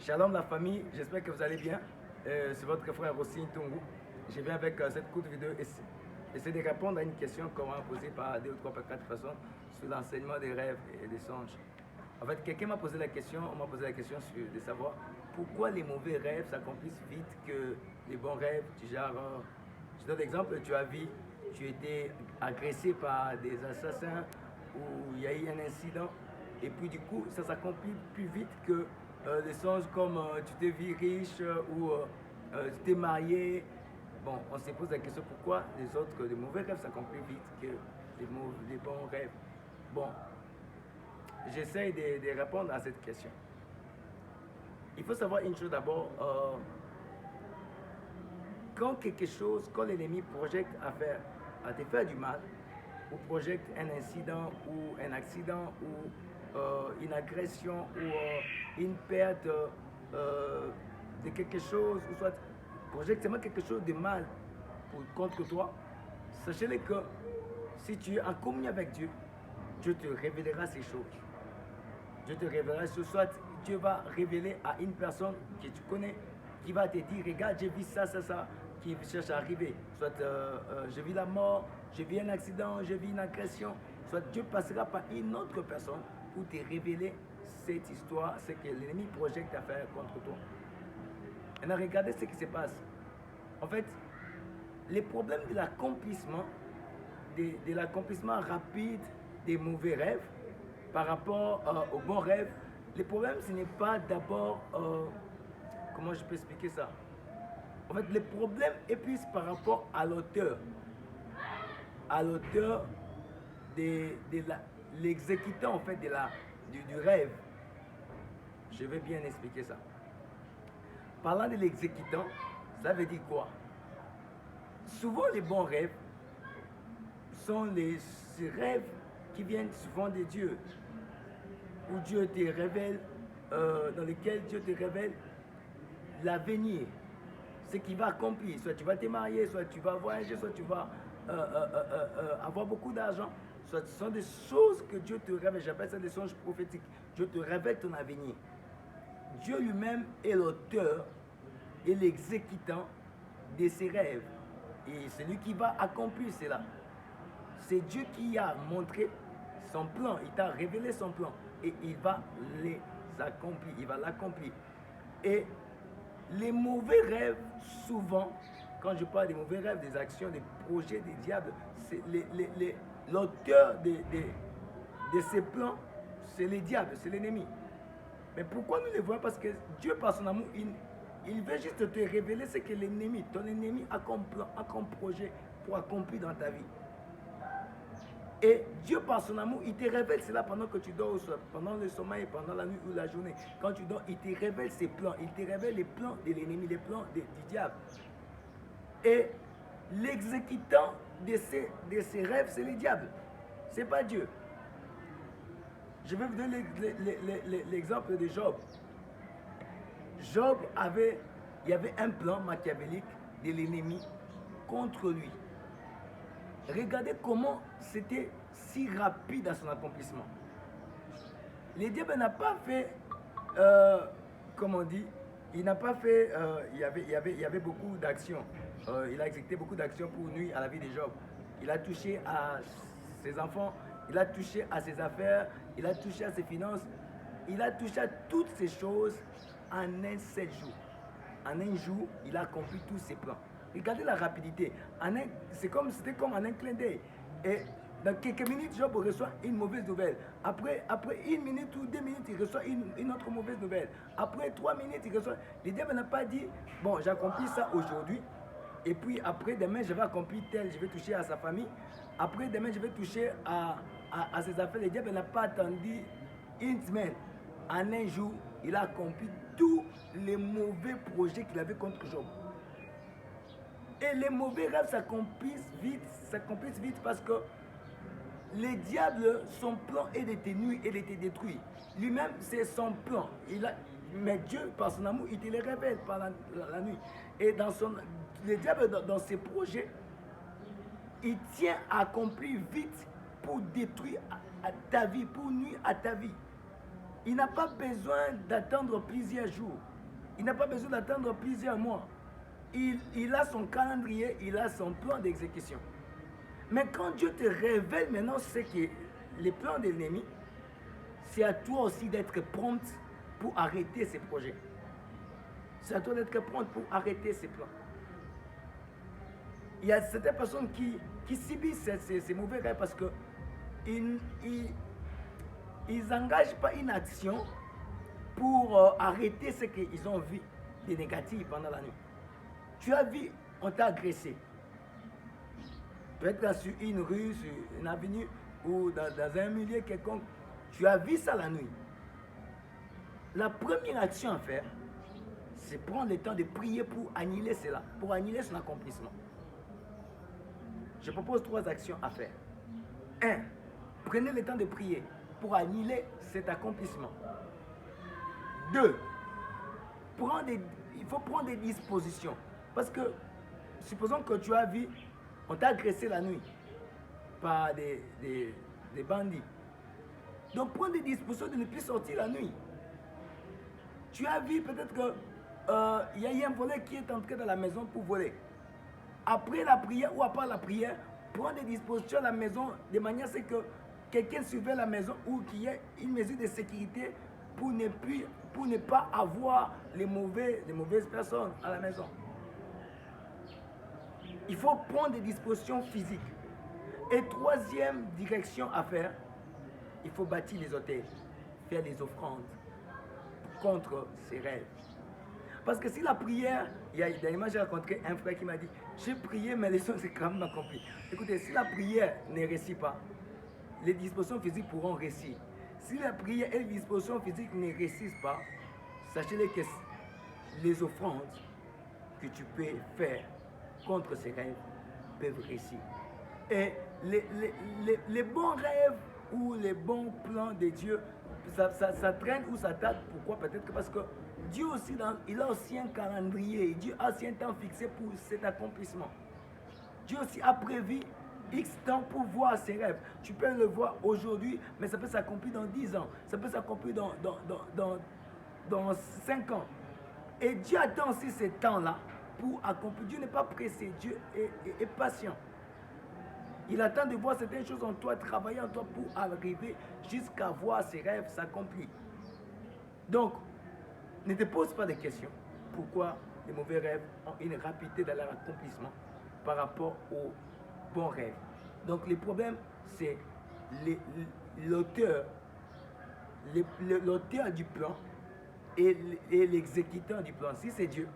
Shalom la famille, j'espère que vous allez bien. C'est votre frère Rossi Ntungu. Je viens avec cette courte vidéo essayer de répondre à une question qu'on m'a posée par 2 ou 3 par 4 personnes sur l'enseignement des rêves et des songes. En fait, quelqu'un m'a posé la question, on m'a posé la question de savoir pourquoi les mauvais rêves s'accomplissent vite que les bons rêves. Je donne l'exemple, tu étais agressé par des assassins ou il y a eu un incident et puis du coup ça s'accomplit plus vite que des songes comme tu t'es vu riche ou tu t'es marié. Bon, on se pose la question pourquoi les mauvais rêves s'accomplissent vite que les bons rêves. Bon, j'essaie de répondre à cette question. Il faut savoir une chose d'abord, quand l'ennemi projette à te faire du mal, ou projette un incident ou un accident ou une agression ou une perte de quelque chose, ou soit projette seulement quelque chose de mal contre toi, sachez-le que si tu es en communion avec Dieu, Dieu te révélera ces choses. Dieu te révélera ce soit Dieu va révéler à une personne que tu connais qui va te dire regarde j'ai vu ça qui cherche à arriver, soit j'ai vu la mort, j'ai vu un accident, j'ai vu une agression, soit Dieu passera par une autre personne pour te révéler cette histoire, ce que l'ennemi projette à faire contre toi. Maintenant regardez ce qui se passe. En fait, les problèmes de l'accomplissement rapide des mauvais rêves par rapport aux bons rêves, le problème ce n'est pas d'abord, comment je peux expliquer ça? En fait, le problème est plus par rapport à l'auteur l'exécutant en fait du rêve. Je vais bien expliquer ça. Parlant de l'exécutant, ça veut dire quoi? Souvent les bons rêves sont ces rêves qui viennent souvent de Dieu, où Dieu te révèle, dans lesquels Dieu te révèle l'avenir, ce qui va accomplir. Soit tu vas te marier, soit tu vas voyager, soit tu vas avoir beaucoup d'argent. Soit ce sont des choses que Dieu te révèle. J'appelle ça des songes prophétiques. Dieu te révèle ton avenir. Dieu lui-même est l'auteur et l'exécutant de ses rêves. Et c'est lui qui va accomplir cela. C'est Dieu qui a montré son plan. Il t'a révélé son plan. Et il va les accomplir. Il va l'accomplir. Et les mauvais rêves, souvent, quand je parle des mauvais rêves, des actions, des projets des diables, c'est l'auteur de ces plans, c'est les diables, c'est l'ennemi. Mais pourquoi nous les voyons? Parce que Dieu, par son amour, il veut juste te révéler ce que l'ennemi, ton ennemi a comme plan, a comme projet pour accomplir dans ta vie. Et Dieu, par son amour, il te révèle cela pendant que tu dors, pendant le sommeil, pendant la nuit ou la journée. Quand tu dors, il te révèle ses plans. Il te révèle les plans de l'ennemi, les plans du diable. Et l'exécutant de ces rêves, c'est le diable. Ce n'est pas Dieu. Je vais vous donner l'exemple de Job. Job il y avait un plan machiavélique de l'ennemi contre lui. Regardez comment c'était si rapide à son accomplissement. Le diable n'a pas fait, comme on dit, il n'a pas fait, il y avait beaucoup d'actions. Il a exécuté beaucoup d'actions pour nuire à la vie de Job. Il a touché à ses enfants, il a touché à ses affaires, il a touché à ses finances, il a touché à toutes ces choses en un seul jour. En un jour, il a accompli tous ses plans. Regardez la rapidité. C'était comme en un clin d'œil. Et dans quelques minutes, Job reçoit une mauvaise nouvelle. Après 1 minute ou 2 minutes, il reçoit une autre mauvaise nouvelle. Après 3 minutes, il reçoit... Le diable n'a pas dit, bon, j'accomplis ça aujourd'hui. Et puis après demain, je vais accomplir tel, je vais toucher à sa famille. Après demain, je vais toucher à ses affaires. Le diable n'a pas attendu une semaine. En un jour, il a accompli tous les mauvais projets qu'il avait contre Job. Et les mauvais rêves s'accomplissent vite parce que le diable, son plan est de te nuire et de te détruire. Lui-même, c'est son plan. Mais Dieu, par son amour, il te les révèle par la nuit. Et le diable, dans ses projets, il tient à accomplir vite pour détruire ta vie, pour nuire à ta vie. Il n'a pas besoin d'attendre plusieurs jours. Il n'a pas besoin d'attendre plusieurs mois. Il a son calendrier, il a son plan d'exécution. Mais quand Dieu te révèle maintenant ce que les plans de l'ennemi, c'est à toi aussi d'être prompte pour arrêter ces projets. C'est à toi d'être prompte pour arrêter ces plans. Il y a certaines personnes qui subissent ces mauvais rêves parce qu'ils n'engagent pas une action pour arrêter ce qu'ils ont vu de négatif pendant la nuit. Tu as vu, on t'a agressé. Peut-être sur une rue, sur une avenue ou dans un milieu quelconque. Tu as vu ça la nuit. La première action à faire, c'est prendre le temps de prier pour annuler cela, pour annuler son accomplissement. Je propose 3 actions à faire. 1. Prenez le temps de prier pour annuler cet accomplissement. 2. Il faut prendre des dispositions. Parce que, supposons que tu as vu, on t'a agressé la nuit par des bandits. Donc, prends des dispositions de ne plus sortir la nuit. Tu as vu peut-être qu'il y a un voleur qui est entré dans la maison pour voler. Après la prière ou après la prière, prends des dispositions à la maison de manière à ce que quelqu'un surveille la maison ou qu'il y ait une mesure de sécurité pour ne pas avoir les mauvaises personnes à la maison. Il faut prendre des dispositions physiques. Et 3e direction à faire, il faut bâtir les autels, faire des offrandes contre ces rêves. Parce que si la prière, dernièrement j'ai rencontré un frère qui m'a dit, j'ai prié mais les choses sont quand même accomplies. Écoutez, si la prière ne réussit pas, les dispositions physiques pourront réussir. Si la prière et les dispositions physiques ne réussissent pas, sachez-le que les offrandes que tu peux faire contre ces rêves peuvent réussir. Et les bons rêves ou les bons plans de Dieu, ça traîne ou ça tarde. Pourquoi? Peut-être que parce que Dieu aussi, il a aussi un calendrier. Dieu a aussi un temps fixé pour cet accomplissement. Dieu aussi a prévu X temps pour voir ses rêves. Tu peux le voir aujourd'hui, mais ça peut s'accomplir dans 10 ans. Ça peut s'accomplir dans 5 ans. Et Dieu attend aussi ce temps-là pour accomplir. Dieu n'est pas pressé. Dieu est patient. Il attend de voir certaines choses en toi, travailler en toi pour arriver jusqu'à voir ses rêves s'accomplir. Donc, ne te pose pas de questions. Pourquoi les mauvais rêves ont une rapidité dans leur accomplissement par rapport aux bons rêves? Donc, le problème, c'est l'auteur du plan et l'exécutant du plan. Si c'est Dieu,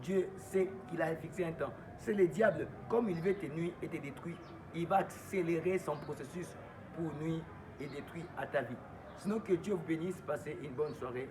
Dieu sait qu'il a fixé un temps. C'est le diable, comme il veut te nuire et te détruire, il va accélérer son processus pour nuire et détruire à ta vie. Sinon, que Dieu vous bénisse, passez une bonne soirée.